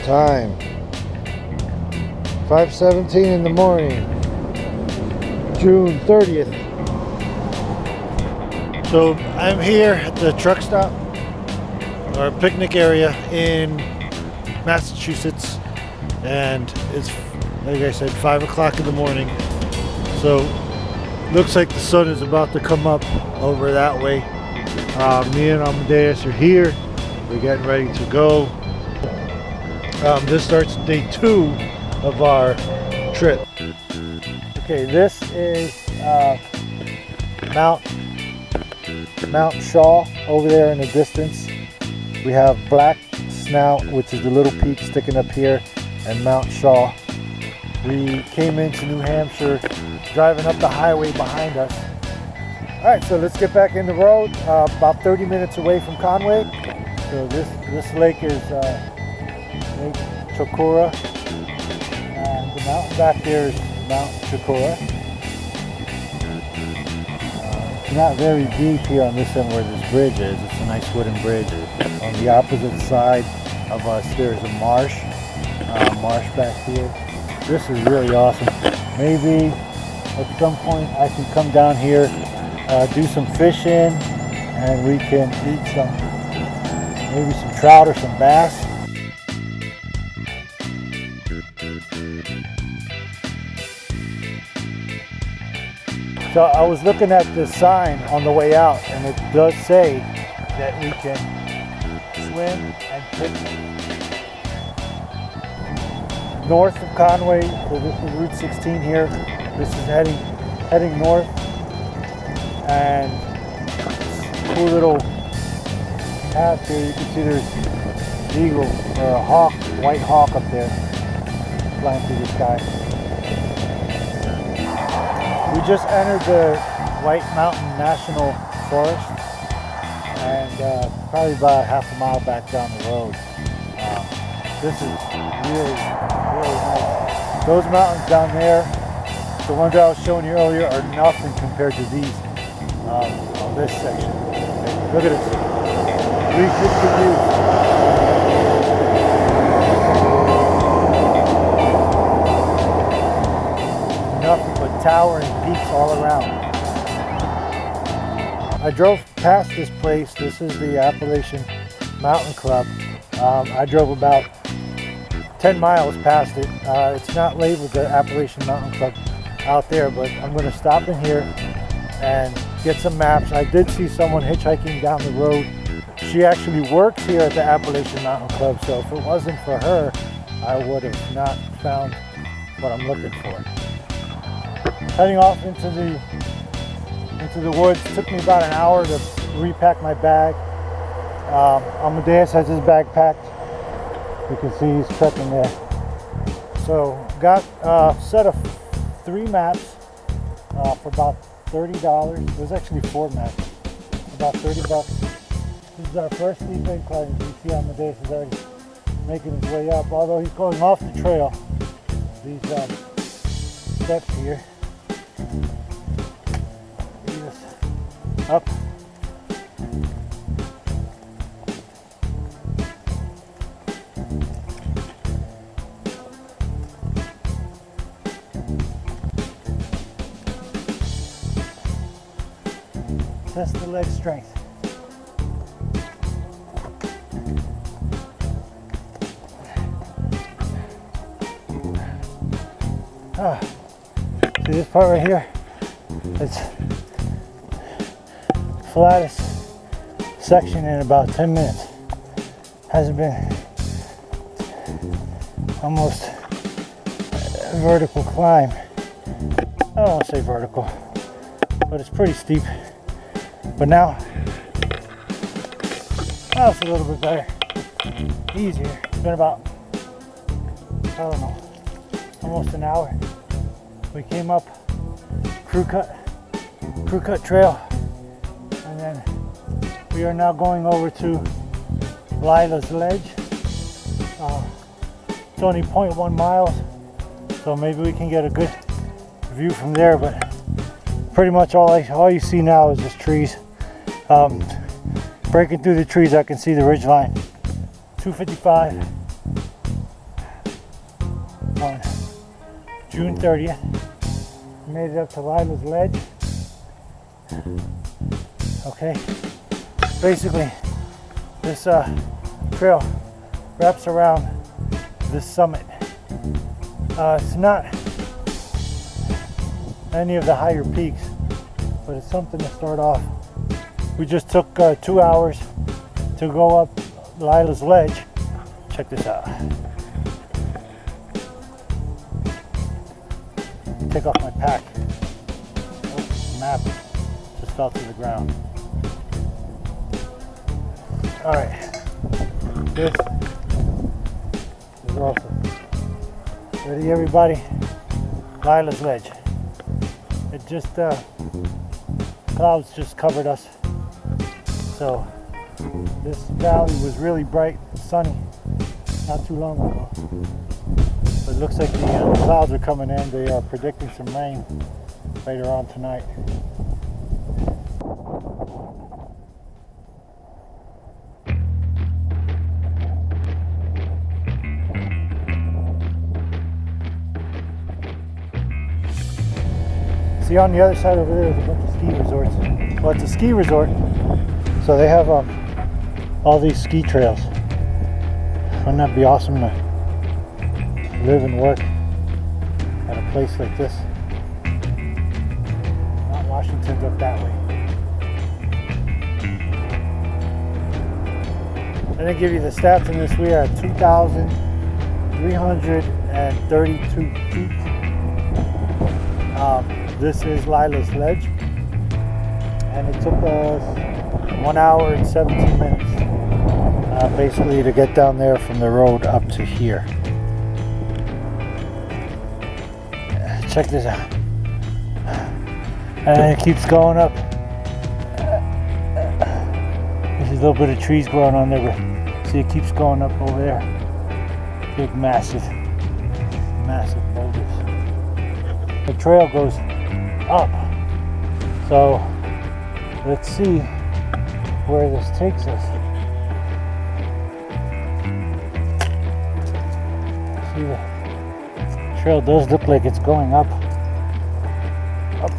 time, 5:17 in the morning, June 30th. So I'm here at the truck stop, or picnic area in Massachusetts, and it's, like I said, 5 o'clock in the morning. So looks like the sun is about to come up over that way. Me and Amadeus are here. We're getting ready to go. This starts day 2 of our trip. Okay, this is Mount Shaw over there in the distance. We have Black Snout, which is the little peak sticking up here, and Mount Shaw. We came into New Hampshire driving up the highway behind us. All right, so let's get back in the road. About 30 minutes away from Conway. So this lake is Lake Chokora, and the mountain back there is Mount Chokora. It's not very deep here on this end where this bridge is. It's a nice wooden bridge. On the opposite side of us, there's a marsh back here. This is really awesome. Maybe at some point I can come down here, do some fishing, and we can eat maybe some trout or some bass. So I was looking at this sign on the way out, and it does say that we can swim and picnic. North of Conway, so this is Route 16 here. This is heading north, and cool little path here. You can see there's an eagle or a hawk, white hawk up there flying through the sky. We just entered the White Mountain National Forest, and probably about half a mile back down the road. This is really nice. Those mountains down there, the ones I was showing you earlier, are nothing compared to these on this section. Okay, look at this. 360 views. Nothing but towering peaks all around. I drove past this place. This is the Appalachian Mountain Club. I drove about 10 miles past it. It's not labeled the Appalachian Mountain Club out there, but I'm going to stop in here and get some maps. I did see someone hitchhiking down the road. She actually works here at the Appalachian Mountain Club, so if it wasn't for her, I would have not found what I'm looking for. Heading off into the woods. It took me about an hour to repack my bag. Amadeus has his bag packed. You can see he's trekking there. So got a set of 3 maps for about $30. It was actually 4 maps, about $30. This is our first steep incline. As you see, Amadeus is already making his way up. Although he's going off the trail, these steps here lead us up. Test the leg strength. See this part right here? It's flattest section in about 10 minutes. Hasn't been almost a vertical climb. I don't want to say vertical, but it's pretty steep. But now it's a little bit better, easier. It's been about, I don't know, almost an hour. We came up Crew Cut Trail, and then we are now going over to Lila's Ledge. It's only 0.1 miles, so maybe we can get a good view from there, but pretty much all you see now is just trees. Breaking through the trees, I can see the ridge line. 255. June 30th. Made it up to Lila's Ledge. Okay, basically this trail wraps around this summit. It's not any of the higher peaks, but it's something to start off. We just took 2 hours to go up Lila's Ledge. Check this out. Take off my pack. Oh, map just fell to the ground. All right, this is awesome. Ready, everybody? Lila's Ledge. It just clouds just covered us. So this valley was really bright and sunny not too long ago. But it looks like the clouds are coming in. They are predicting some rain later on tonight. See, on the other side over there is a bunch of ski resorts. Well, it's a ski resort, so they have all these ski trails. Wouldn't that be awesome to live and work at a place like this? Mount Washington's up that way. I didn't give you the stats on this. We are at 2,332 feet. This is Lila's Ledge, and it took us 1 hour and 17 minutes basically to get down there from the road up to here. Check this out. And it keeps going up. There's a little bit of trees growing on there, but see, it keeps going up over there. Big, massive boulders. The trail goes up. So let's see where this takes us. See, the trail does look like it's going up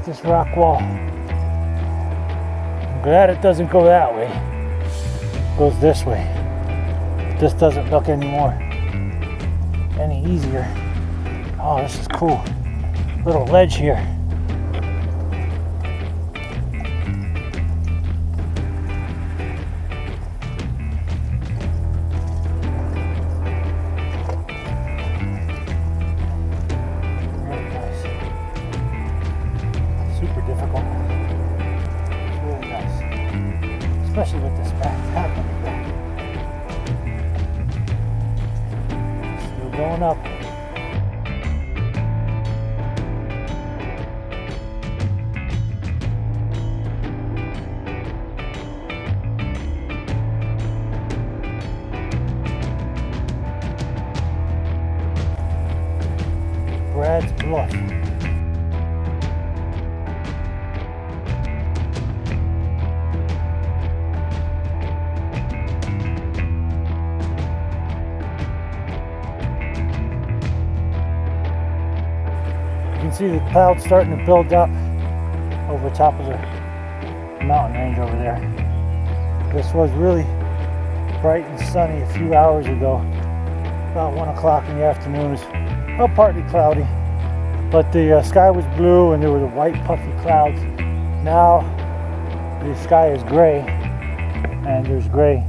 this rock wall. I'm glad it doesn't go that way. It goes this way. This doesn't look any easier. Oh, this is cool. Little ledge here. Really nice. Super difficult. It's really nice. Especially with this backpack on the back. Still going up. Brad's Bluff. You can see the clouds starting to build up over top of the mountain range over there. This was really bright and sunny a few hours ago. About 1 o'clock in the afternoon. It was partly cloudy, but the sky was blue and there were the white puffy clouds. Now the sky is gray and there's gray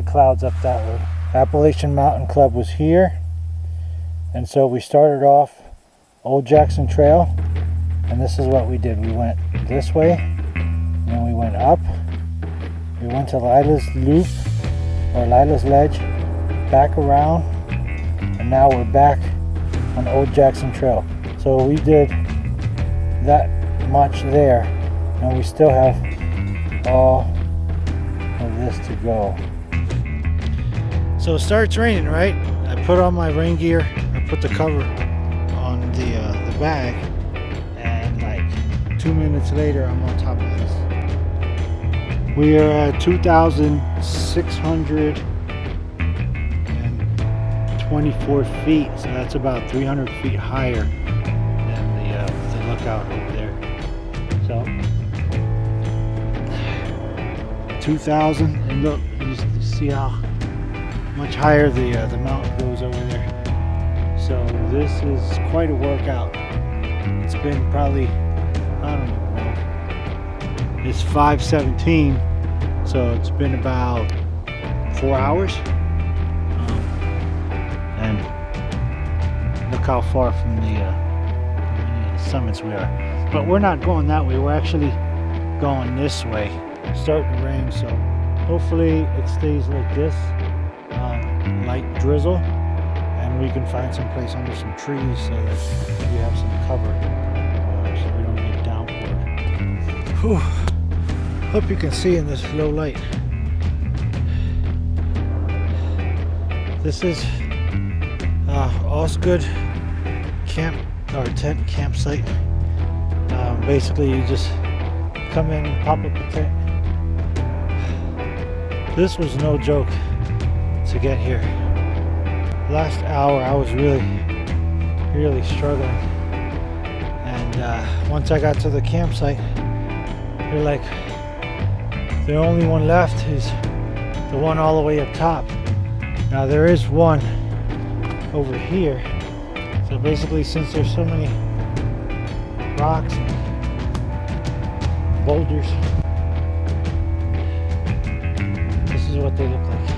clouds up that way. Appalachian Mountain Club was here, and so we started off Old Jackson Trail, and this is what we did. We went this way, and then we went up. We went to Lila's Loop, or Lila's Ledge, back around, and now we're back on Old Jackson Trail. So we did that much there, and we still have all of this to go. So it starts raining, right? I put on my rain gear, I put the cover on the bag, and like 2 minutes later I'm on top of this. We are at 2,620 24 feet, so that's about 300 feet higher than the lookout over there. So 2,000, and look, you see how much higher the mountain goes over there. So this is quite a workout. It's been probably, I don't even know, it's 5:17, so it's been about 4 hours. And look how far from the summits we are. But we're not going that way, we're actually going this way. It's starting to rain, so hopefully it stays like this, light drizzle, and we can find some place under some trees so that we have some cover, so we don't get downpoured. Whew. Hope you can see in this low light. This is Osgoode Camp, or tent campsite. Basically you just come in and pop up a tent. This was no joke to get here. Last hour I was really struggling, and once I got to the campsite, you're like, the only one left is the one all the way up top. Now there is one over here, so basically since there's so many rocks and boulders, this is what they look like.